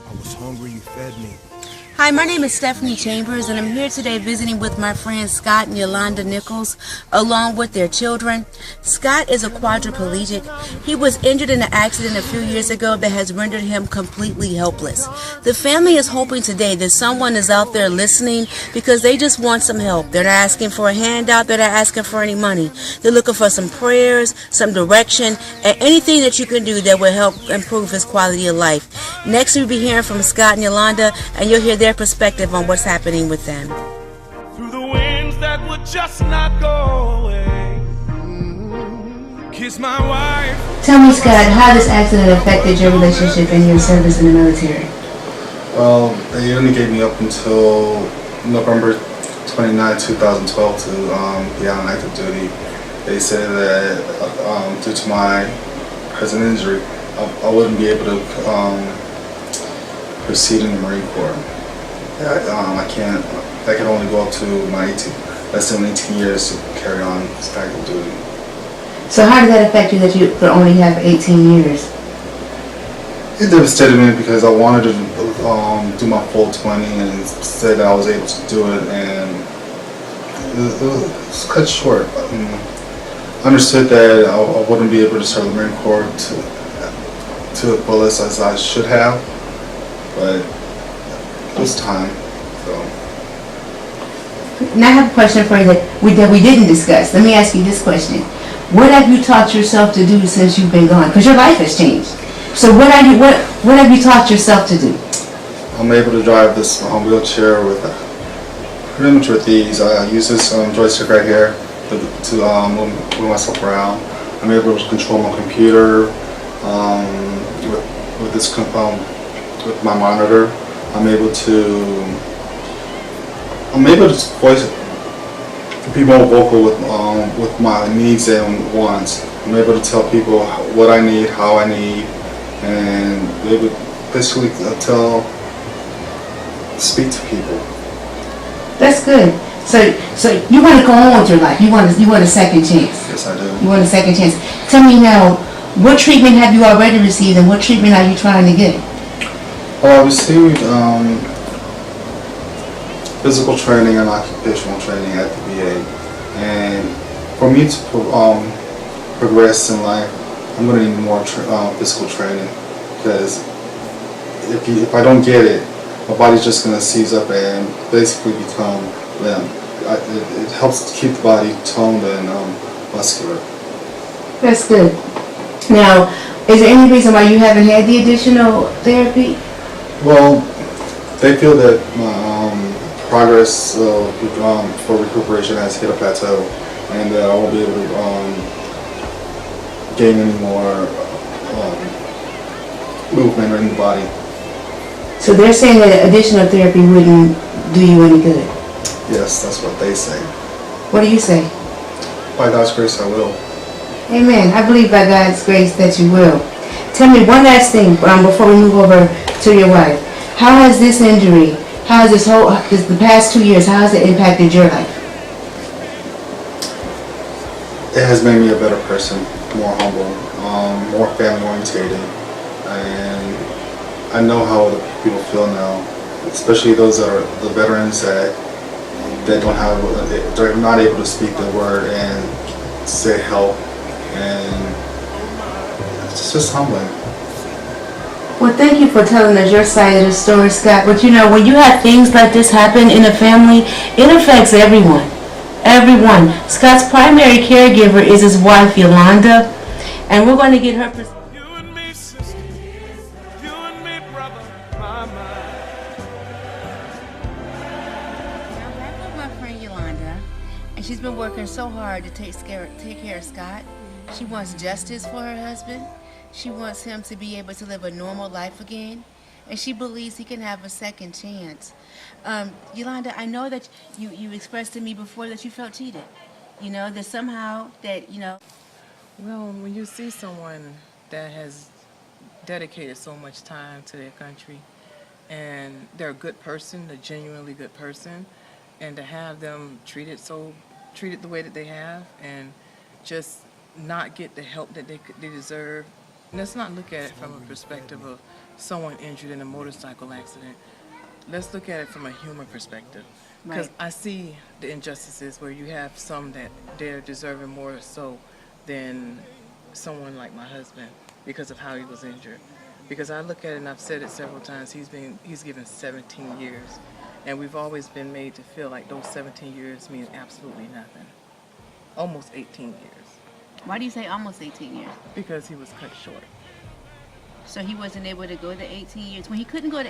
I was hungry, you fed me. Hi, my name is Stephanie Chambers, and I'm here today visiting with my friends Scott and Yolanda Nichols, along with their children. Scott is a quadriplegic. He was injured in an accident a few years ago that has rendered him completely helpless. The family is hoping today that someone is out there listening because they just want some help. They're not asking for a handout, they're not asking for any money. They're looking for some prayers, some direction, and anything that you can do that will help improve his quality of life. Next, we'll be hearing from Scott and Yolanda, and you'll hear their perspective on what's happening with them. Through the winds that would just not go away. Kiss my wife. Tell me, Scott, how this accident affected your relationship and your service in the military? Well, they only gave me up until November 29, 2012 to be on active duty. They said that due to my present injury, I wouldn't be able to proceed in the Marine Corps. I can't. I can only go up to my less than 18 years to carry on active duty. So how did that affect you that you could only have 18 years? It devastated me because I wanted to do my full 20 and said that I was able to do it, and it was cut short. I understood that I wouldn't be able to serve the Marine Corps to the fullest as I should have, but it was time. So. Now I have a question for you that we didn't discuss. Let me ask you this question. What have you taught yourself to do since you've been gone? Because your life has changed. So what have you taught yourself to do? I'm able to drive this wheelchair with pretty much with ease. I use this joystick right here to move myself around. I'm able to control my computer with this with my monitor. I'm able to voice be more vocal with my needs and wants. I'm able to tell people what I need, how I need, and be able to basically speak to people. That's good. So you want to go on with your life. You want a second chance. Yes, I do. You want a second chance. Tell me now, what treatment have you already received, and what treatment are you trying to get? Well, I received physical training and occupational training at the VA, and for me to progress in life, I'm going to need more physical training, because if I don't get it, my body's just going to seize up and basically become limp. It helps to keep the body toned and muscular. That's good. Now, is there any reason why you haven't had the additional therapy? Well, they feel that my progress for recuperation has hit a plateau, and that I won't be able to gain any more movement in the body. So they're saying that additional therapy wouldn't do you any good? Yes, that's what they say. What do you say? By God's grace, I will. Amen. I believe by God's grace that you will. Tell me one last thing before we move over to your wife. How has this injury, the past 2 years, how has it impacted your life? It has made me a better person, more humble, more family-orientated, and I know how other people feel now, especially those that are the veterans that they're not able to speak the word and say help, and it's just humbling. Well, thank you for telling us your side of the story, Scott. But you know, when you have things like this happen in a family, it affects everyone. Everyone. Scott's primary caregiver is his wife, Yolanda, and we're going to get her perspective. You and me, sister. You and me, brother. Mama. I'm back with my friend Yolanda, and she's been working so hard to take care of Scott. She wants justice for her husband. She wants him to be able to live a normal life again, and she believes he can have a second chance. Yolanda, I know that you expressed to me before that you felt cheated. You know, that somehow that, you know. Well, when you see someone that has dedicated so much time to their country, and they're a good person, a genuinely good person, and to have them treated the way that they have, and just not get the help that they deserve, let's not look at it from a perspective of someone injured in a motorcycle accident. Let's look at it from a human perspective. Because Right. I see the injustices where you have some that they're deserving more so than someone like my husband because of how he was injured. Because I look at it, and I've said it several times, he's given 17 years. And we've always been made to feel like those 17 years mean absolutely nothing. Almost 18 years. Why do you say almost 18 years? Because he was cut short. So he wasn't able to go the 18 years. When he couldn't go to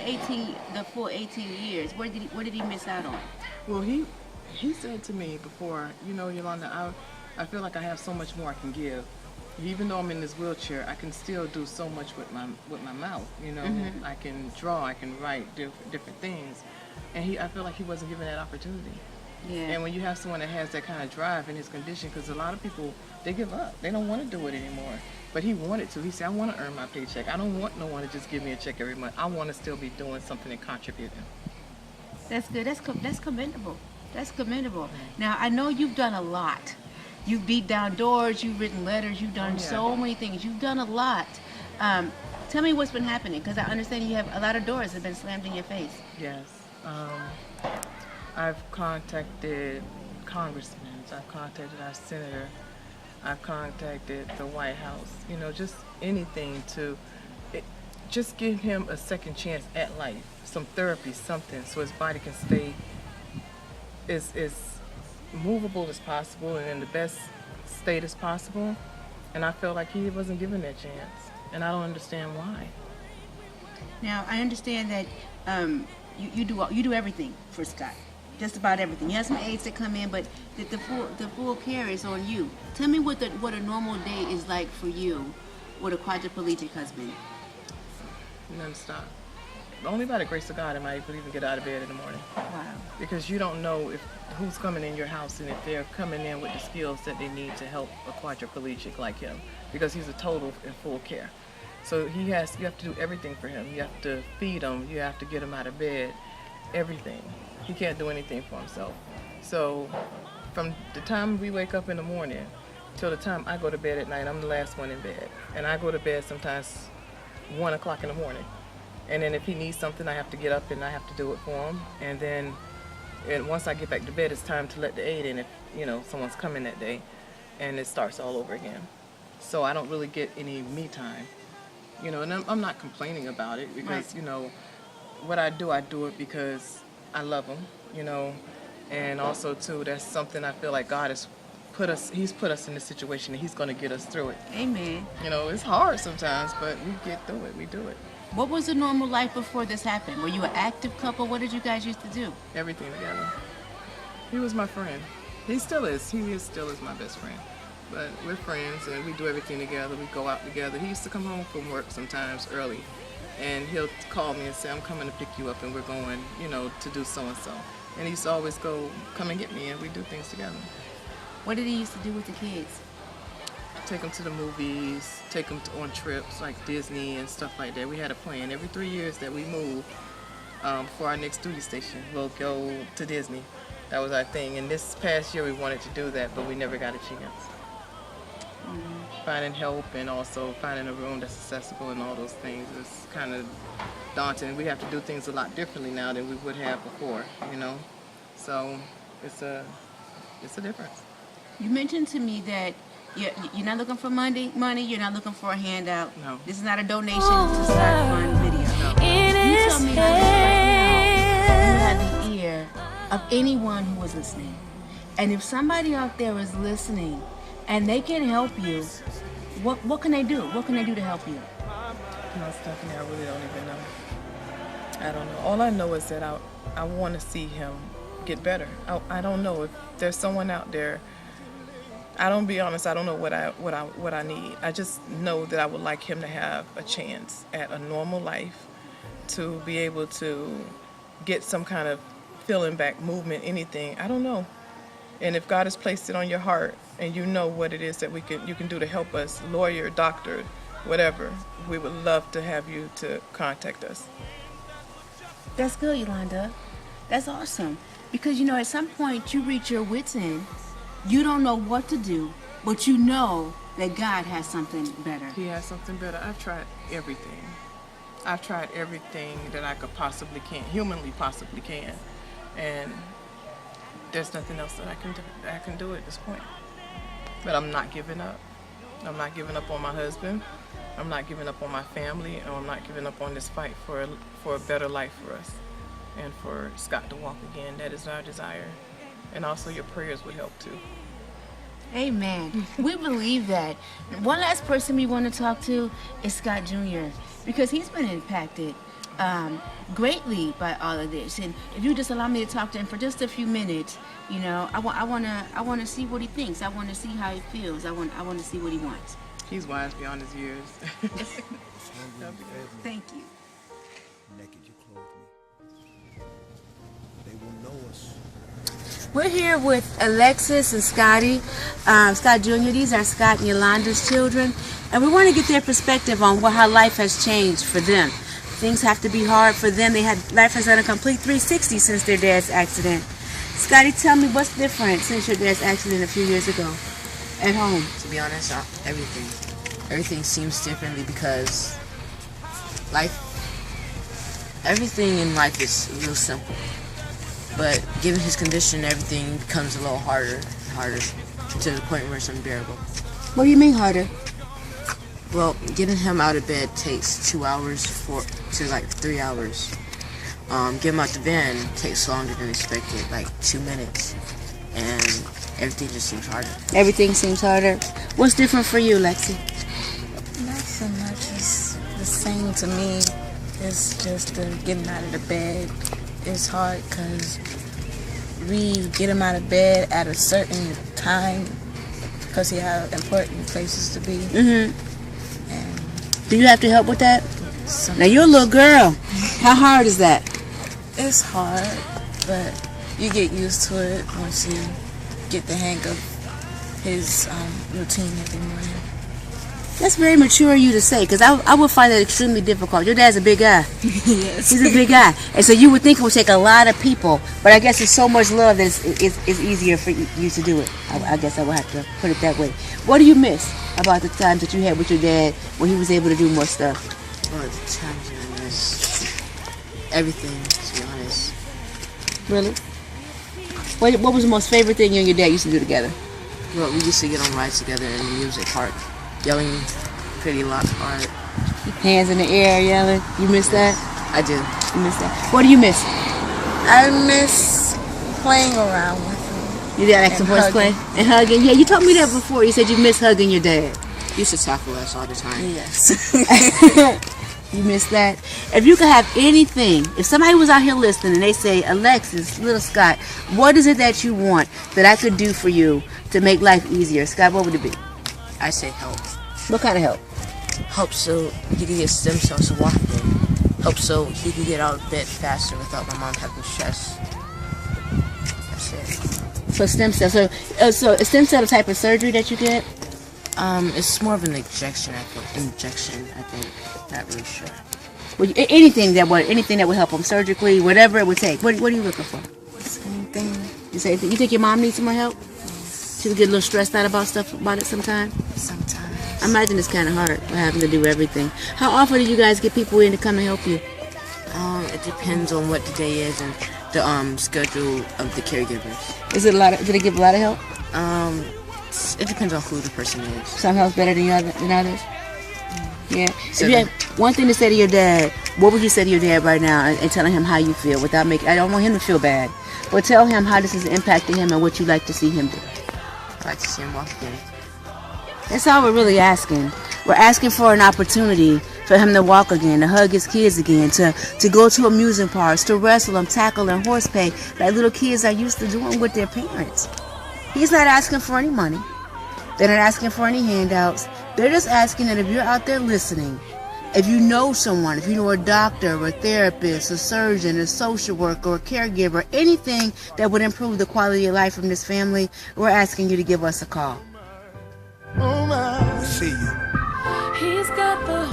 the full 18 years, what did he miss out on? Well, he said to me before, you know, Yolanda, I feel like I have so much more I can give. Even though I'm in this wheelchair, I can still do so much with my mouth. You know, I can draw, I can write different things, and I feel like he wasn't given that opportunity. Yeah. And when you have someone that has that kind of drive in his condition, because a lot of people, they give up, they don't want to do it anymore. But he wanted to. He said, I want to earn my paycheck. I don't want no one to just give me a check every month. I want to still be doing something and contributing. That's good. That's commendable. That's commendable. Now, I know you've done a lot. You've beat down doors, you've written letters, you've done so many things. You've done a lot. Tell me what's been happening, because I understand you have a lot of doors that have been slammed in your face. Yes. I've contacted congressmen. I've contacted our senator. I've contacted the White House. You know, just anything to just give him a second chance at life, some therapy, something, so his body can stay as movable as possible and in the best state as possible. And I felt like he wasn't given that chance, and I don't understand why. Now, I understand that you do everything for Scott, just about everything. You have some aides that come in, but the full care is on you. Tell me what a normal day is like for you with a quadriplegic husband. Non-stop. Only by the grace of God am I able to even get out of bed in the morning. Wow. Because you don't know who's coming in your house and if they're coming in with the skills that they need to help a quadriplegic like him. Because he's a total and full care. So you have to do everything for him. You have to feed him. You have to get him out of bed. Everything. He can't do anything for himself. So from the time we wake up in the morning till the time I go to bed at night, I'm the last one in bed. And I go to bed sometimes 1 o'clock in the morning. And then if he needs something, I have to get up and I have to do it for him. And once I get back to bed, it's time to let the aide in if, you know, someone's coming that day. And it starts all over again. So I don't really get any me time. You know, and I'm not complaining about it because, you know, what I do it because I love him, you know. And also, too, that's something I feel like God has He's put us in this situation and he's going to get us through it. Amen. You know, it's hard sometimes, but we get through it. We do it. What was the normal life before this happened? Were you an active couple? What did you guys used to do? Everything together. He was my friend. He still is. Still is my best friend. But we're friends and we do everything together. We go out together. He used to come home from work sometimes early. And he'll call me and say, I'm coming to pick you up and we're going, you know, to do so-and-so. And he used to always come and get me and we do things together. What did he used to do with the kids? Take them to the movies, take them on trips like Disney and stuff like that. We had a plan. Every 3 years that we move for our next duty station, we'll go to Disney. That was our thing. And this past year we wanted to do that, but we never got a chance. Finding help and also finding a room that's accessible and all those things is kind of daunting. We have to do things a lot differently now than we would have before, you know. So it's a difference. You mentioned to me that you're not looking for money, you're not looking for a handout. No. This is not a donation to Scott Fund video. No. You tell me how right now you have the ear of anyone who is listening. And if somebody out there is listening and they can help you, what can they do? What can they do to help you? No, Stephanie, I really don't even know. I don't know. All I know is that I want to see him get better. I don't know if there's someone out there. I don't be honest. I don't know what I need. I just know that I would like him to have a chance at a normal life, to be able to get some kind of feeling back, movement, anything. I don't know. And if God has placed it on your heart and you know what it is that you can do to help us, lawyer, doctor, whatever, we would love to have you to contact us. That's good, Yolanda. That's awesome. Because, you know, at some point you reach your wits' end. You don't know what to do, but you know that God has something better. He has something better. I've tried everything. I've tried everything that I could possibly humanly possibly can, and there's nothing else that I can do at this point. But I'm not giving up. I'm not giving up on my husband. I'm not giving up on my family, and I'm not giving up on this fight for a better life for us and for Scott to walk again. That is our desire, and also your prayers would help too. Amen. We believe that. One last person we want to talk to is Scott Jr. because he's been impacted greatly by all of this. And if you just allow me to talk to him for just a few minutes, you know, I want to see what he thinks. I want to see how he feels. I want to see what he wants. He's wise beyond his years. Thank you. Naked you clothe me. They will know us. We're here with Alexis and Scotty, Scott Jr. These are Scott and Yolanda's children, and we want to get their perspective on how life has changed for them. Things have to be hard for them. Life has done a complete 360 since their dad's accident. Scotty, tell me what's different since your dad's accident a few years ago at home. To be honest, everything seems differently because everything in life is real simple. But given his condition, everything becomes a little harder to the point where it's unbearable. What do you mean harder? Well, getting him out of bed takes 2 hours to like 3 hours. Getting him out the van takes longer than expected, like 2 minutes. And everything just seems harder. Everything seems harder. What's different for you, Lexi? Not so much. It's the same to me. It's just getting out of the bed. It's hard because we get him out of bed at a certain time because he has important places to be. Mm-hmm. And do you have to help with that? Now you're a little girl. How hard is that? It's hard, but you get used to it once you get the hang of his routine every morning. That's very mature of you to say, because I would find that extremely difficult. Your dad's a big guy. Yes. He's a big guy. And so you would think it would take a lot of people, but I guess it's so much love that it's easier for you to do it. I guess I would have to put it that way. What do you miss about the times that you had with your dad when he was able to do more stuff? Well, the times I miss everything, to be honest. Really? What was the most favorite thing you and your dad used to do together? Well, we used to get on rides together in the music park, yelling pretty loud hard. Hands in the air, yelling. You miss that? I do. You miss that? What do you miss? I miss playing around with him. Your dad likes to horseplay and hugging. Yeah, you told me that before. You said you miss hugging your dad. He used to tackle us all the time. Yes. You miss that? If you could have anything, if somebody was out here listening and they say, Alexis, little Scott, what is it that you want that I could do for you to make life easier? Scott, what would it be? I say help. What kind of help? Help so he can get stem cells to walk again. Help so he can get out of bed faster without my mom having stress. That's it. So stem cells. So a stem cell type of surgery that you get? It's more of an injection, I think. Not really sure. Well, anything that would help him surgically, whatever it would take. What are you looking for? Same thing. You think your mom needs some more help? She would get a little stressed out about it sometimes? Sometimes. I imagine it's kind of hard having to do everything. How often do you guys get people in to come and help you? It depends on what the day is and the schedule of the caregivers. Is it a lot? Do they give a lot of help? It depends on who the person is. Some help's better than others. Yeah. So if you had one thing to say to your dad, what would you say to your dad right now and telling him how you feel without making? I don't want him to feel bad, but tell him how this is impacting him and what you'd like to see him do. I'd like to see him walk again. That's all we're really asking. We're asking for an opportunity for him to walk again, to hug his kids again, to go to amusement parks, to wrestle them, tackle and horseplay like little kids are used to doing with their parents. He's not asking for any money. They're not asking for any handouts. They're just asking that if you're out there listening, if you know someone, if you know a doctor or a therapist, a surgeon, a social worker, or a caregiver, anything that would improve the quality of life from this family, we're asking you to give us a call. See you. He's got the